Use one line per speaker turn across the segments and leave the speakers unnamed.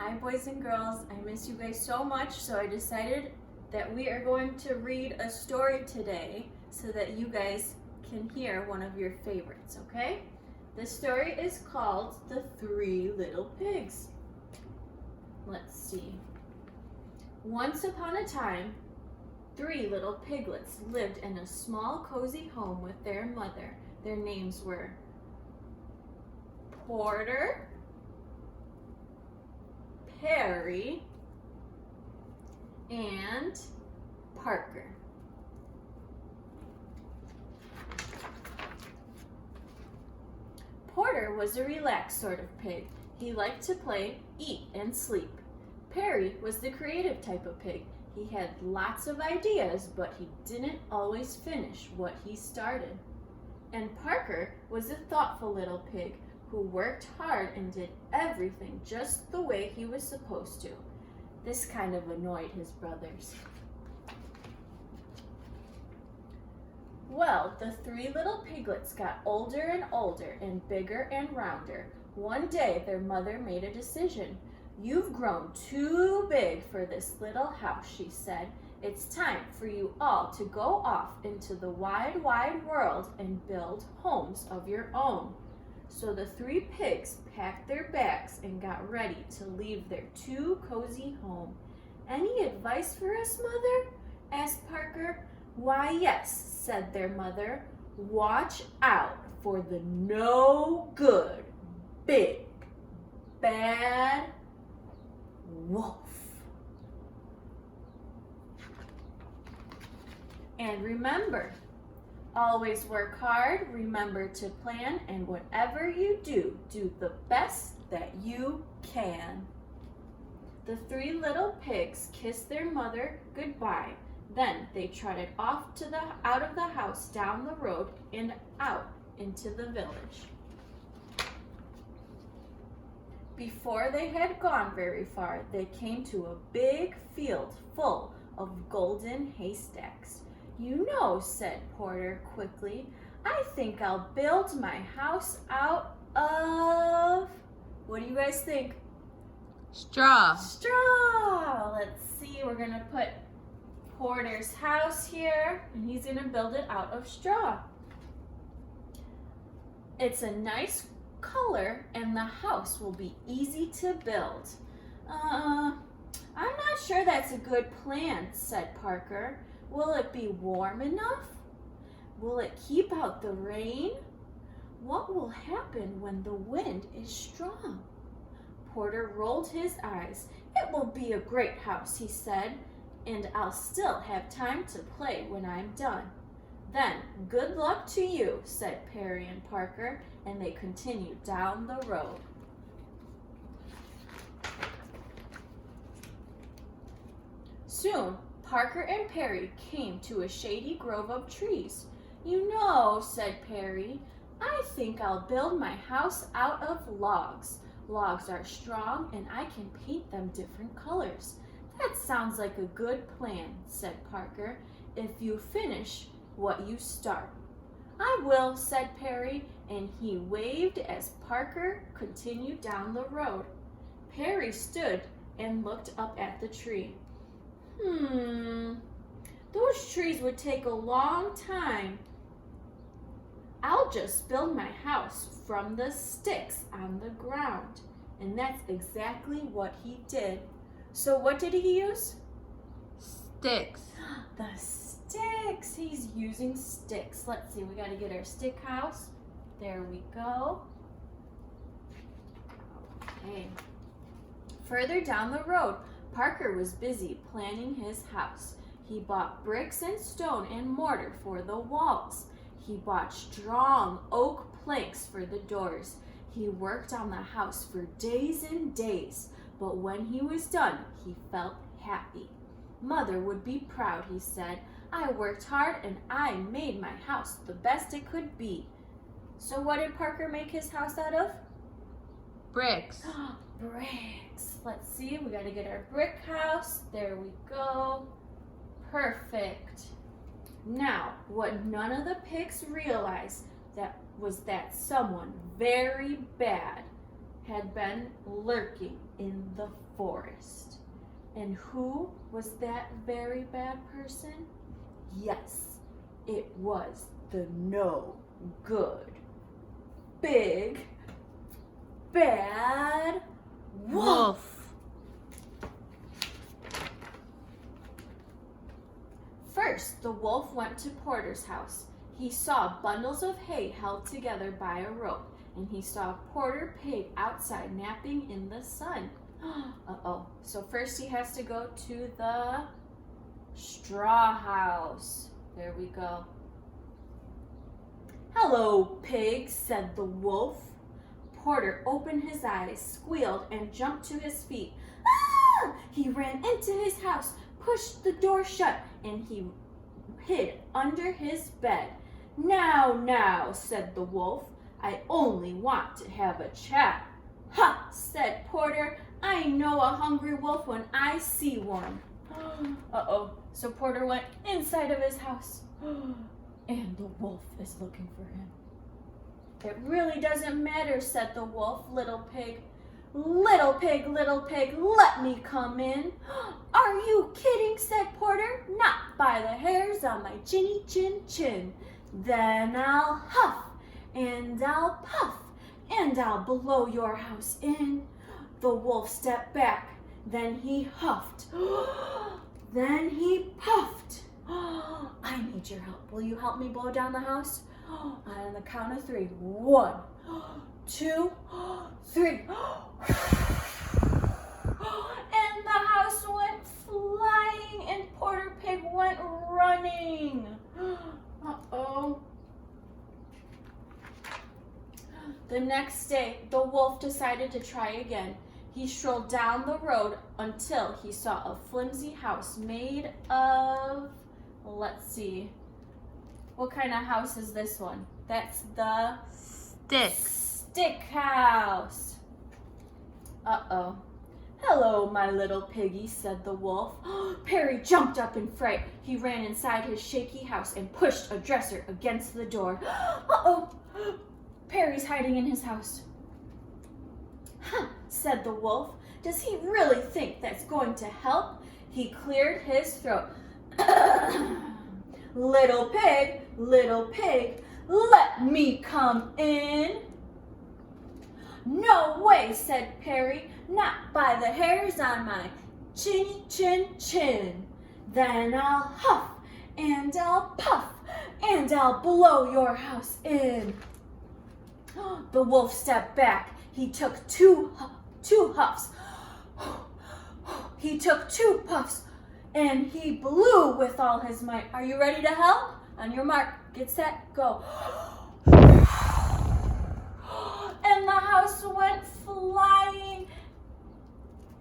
Hi boys and girls, I miss you guys so much, so I decided that we are going to read a story today so that you guys can hear one of your favorites, okay? The story is called The Three Little Pigs. Let's see. Once upon a time, three little piglets lived in a small cozy home with their mother. Their names were Porter, Perry, and Parker. Porter was a relaxed sort of pig. He liked to play, eat, and sleep. Perry was the creative type of pig. He had lots of ideas, but he didn't always finish what he started. And Parker was a thoughtful little pig who worked hard and did everything just the way he was supposed to. This kind of annoyed his brothers. Well, the three little piglets got older and older and bigger and rounder. One day, their mother made a decision. "You've grown too big for this little house," she said. "It's time for you all to go off into the wide, wide world and build homes of your own." So the three pigs packed their bags and got ready to leave their too cozy home. "Any advice for us, Mother?" asked Parker. "Why, yes," said their mother. "Watch out for the no good, big, bad wolf. And remember, always work hard, remember to plan, and whatever you do, do the best that you can." The three little pigs kissed their mother goodbye. Then they trotted off out of the house, down the road, and out into the village. Before they had gone very far, they came to a big field full of golden haystacks. "You know," said Porter quickly, "I think I'll build my house out of..." What do you guys think?
Straw.
Straw! Let's see, we're gonna put Porter's house here, and he's gonna build it out of straw. It's a nice color, and the house will be easy to build. I'm not sure that's a good plan," said Parker. "Will it be warm enough? Will it keep out the rain? What will happen when the wind is strong?" Porter rolled his eyes. "It will be a great house," he said, "and I'll still have time to play when I'm done." "Then, good luck to you," said Perry and Parker, and they continued down the road. Soon, Parker and Perry came to a shady grove of trees. "You know," said Perry, "I think I'll build my house out of logs. Logs are strong, and I can paint them different colors." "That sounds like a good plan," said Parker, "if you finish what you start." "I will," said Perry, and he waved as Parker continued down the road. Perry stood and looked up at the tree. Those trees would take a long time. I'll just build my house from the sticks on the ground." And that's exactly what he did. So what did he use?
Sticks.
The sticks. He's using sticks. Let's see, we got to get our stick house. There we go. Okay. Further down the road, Parker was busy planning his house. He bought bricks and stone and mortar for the walls. He bought strong oak planks for the doors. He worked on the house for days and days, but when he was done, he felt happy. "Mother would be proud," he said. "I worked hard and I made my house the best it could be." So what did Parker make his house out of?
Bricks.
Bricks. Let's see, we got to get our brick house. There we go. Perfect. Now, what none of the pigs realized was that someone very bad had been lurking in the forest. And who was that very bad person? Yes, it was the no good, big, bad wolf. First, the wolf went to Porter's house. He saw bundles of hay held together by a rope, and he saw Porter Pig outside napping in the sun. Uh-oh. So first he has to go to the straw house. There we go. "Hello, Pig," said the wolf. Porter opened his eyes, squealed, and jumped to his feet. Ah! He ran into his house, pushed the door shut, and he hid under his bed. Now, said the wolf, "I only want to have a chat." "Ha," said Porter, "I know a hungry wolf when I see one." Uh-oh. So Porter went inside of his house, and the wolf is looking for him. "It really doesn't matter," said the wolf. "Little pig, little pig, little pig, let me come in." "Are you kidding?" said Porter. "Not by the hairs on my chinny chin chin. Then I'll huff, and I'll puff, and I'll blow your house in." The wolf stepped back, then he huffed, then he puffed. "I need your help. Will you help me blow down the house?" On the count of 3. 1, 2, 3. And the house went flying, and Porter Pig went running. Uh-oh. The next day, the wolf decided to try again. He strolled down the road until he saw a flimsy house made of, let's see, what kind of house is this one? That's the stick house. Uh-oh. "Hello, my little piggy," said the wolf. Perry jumped up in fright. He ran inside his shaky house and pushed a dresser against the door. Uh-oh. Perry's hiding in his house. "Huh," said the wolf. "Does he really think that's going to help?" He cleared his throat. Little pig, let me come in." "No way," said Perry. "Not by the hairs on my chinny chin chin. Then I'll huff, and I'll puff, and I'll blow your house in." The wolf stepped back. He took two huffs. He took 2 puffs, and he blew with all his might. Are you ready to help? On your mark, get set, go. And the house went flying,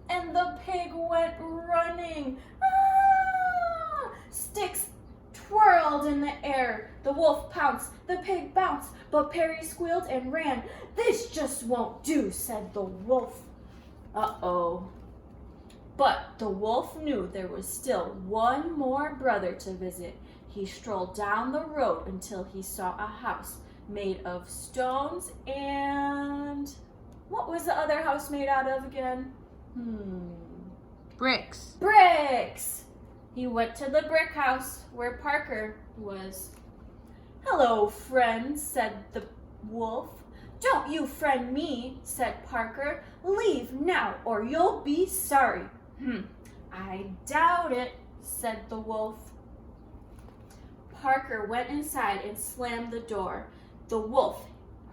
and the pig went running. Ah! Sticks twirled in the air. The wolf pounced, the pig bounced, but Perry squealed and ran. "This just won't do," said the wolf. Uh-oh. But the wolf knew there was still one more brother to visit. He strolled down the road until he saw a house made of stones and... what was the other house made out of again?
Bricks.
Bricks! He went to the brick house where Parker was. "Hello, friend," said the wolf. "Don't you friend me," said Parker. "Leave now or you'll be sorry." "I doubt it," said the wolf. Parker went inside and slammed the door. The wolf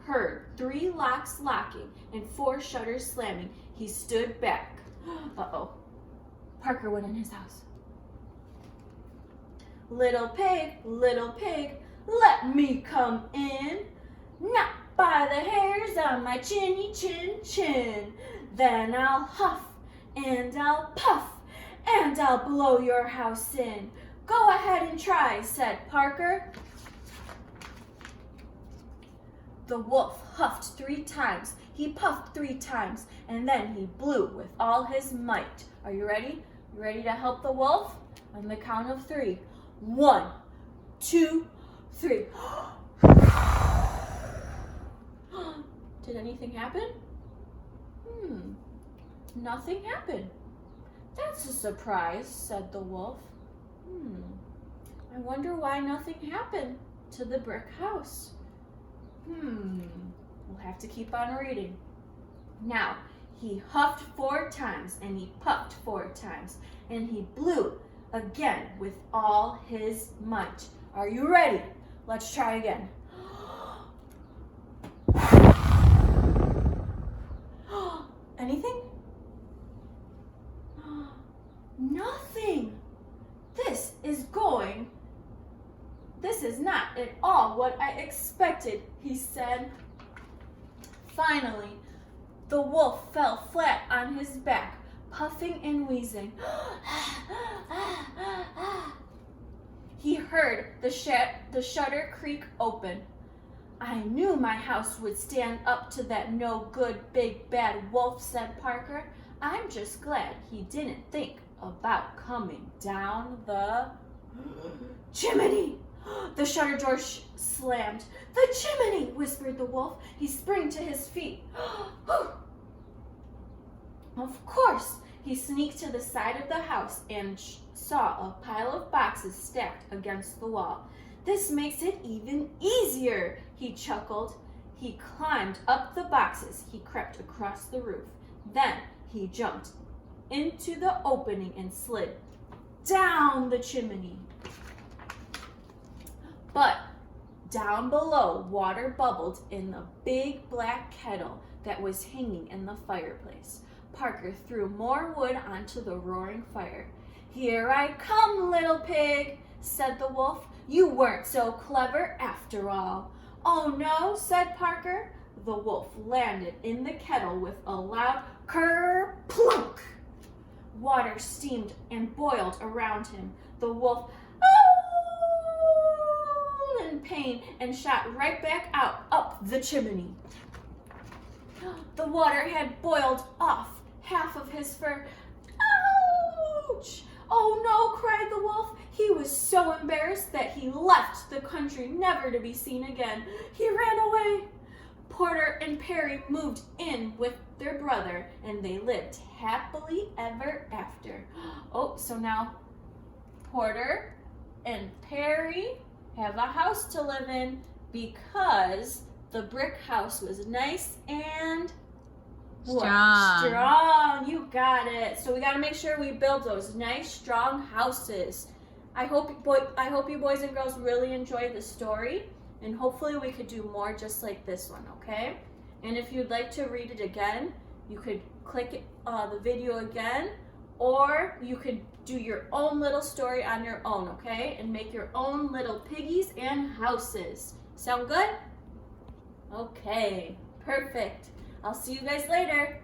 heard 3 locks locking and 4 shutters slamming. He stood back. Uh-oh. Parker went in his house. Little pig, let me come in. Not by the hairs on my chinny chin chin. Then I'll huff, and I'll puff, and I'll blow your house in." "Go ahead and try," said Parker. The wolf huffed 3 times, he puffed 3 times, and then he blew with all his might. Are you ready? You ready to help the wolf? On the count of 3. 1, 2, 3. Did anything happen? Nothing happened. That's a surprise, said the wolf. I wonder why nothing happened to the brick house. We'll have to keep on reading. Now, he huffed 4 times, and he puffed 4 times, and he blew again with all his might. Are you ready? Let's try again. Anything? Nothing. This is not at all what I expected, he said. Finally, the wolf fell flat on his back, puffing and wheezing. He heard the shutter creak open. I knew my house would stand up to that no good big bad wolf, said Parker. I'm just glad he didn't think about coming down the chimney. The shutter door slammed. The chimney, whispered the wolf. He sprang to his feet. Of course, he sneaked to the side of the house and saw a pile of boxes stacked against the wall. This makes it even easier, he chuckled. He climbed up the boxes. He crept across the roof. Then he jumped into the opening and slid down the chimney. But down below, water bubbled in the big black kettle that was hanging in the fireplace. Parker threw more wood onto the roaring fire. Here I come, little pig, said the wolf. You weren't so clever after all. Oh no, said Parker. The wolf landed in the kettle with a loud ker-plunk. Water steamed and boiled around him. The wolf howled in pain and shot right back out up the chimney. The water had boiled off half of his fur. Ouch! Oh no, cried the wolf. He was so embarrassed that he left the country never to be seen again. He ran away. Porter and Perry moved in with their brother, and they lived happily ever after. Oh, so now Porter and Perry have a house to live in because the brick house was nice and strong. You got it. So we got to make sure we build those nice, strong houses. I hope you boys and girls really enjoyed the story, and hopefully we could do more just like this one, okay? And if you'd like to read it again, you could click the video again, or you could do your own little story on your own, okay? And make your own little piggies and houses. Sound good? Okay, perfect. I'll see you guys later.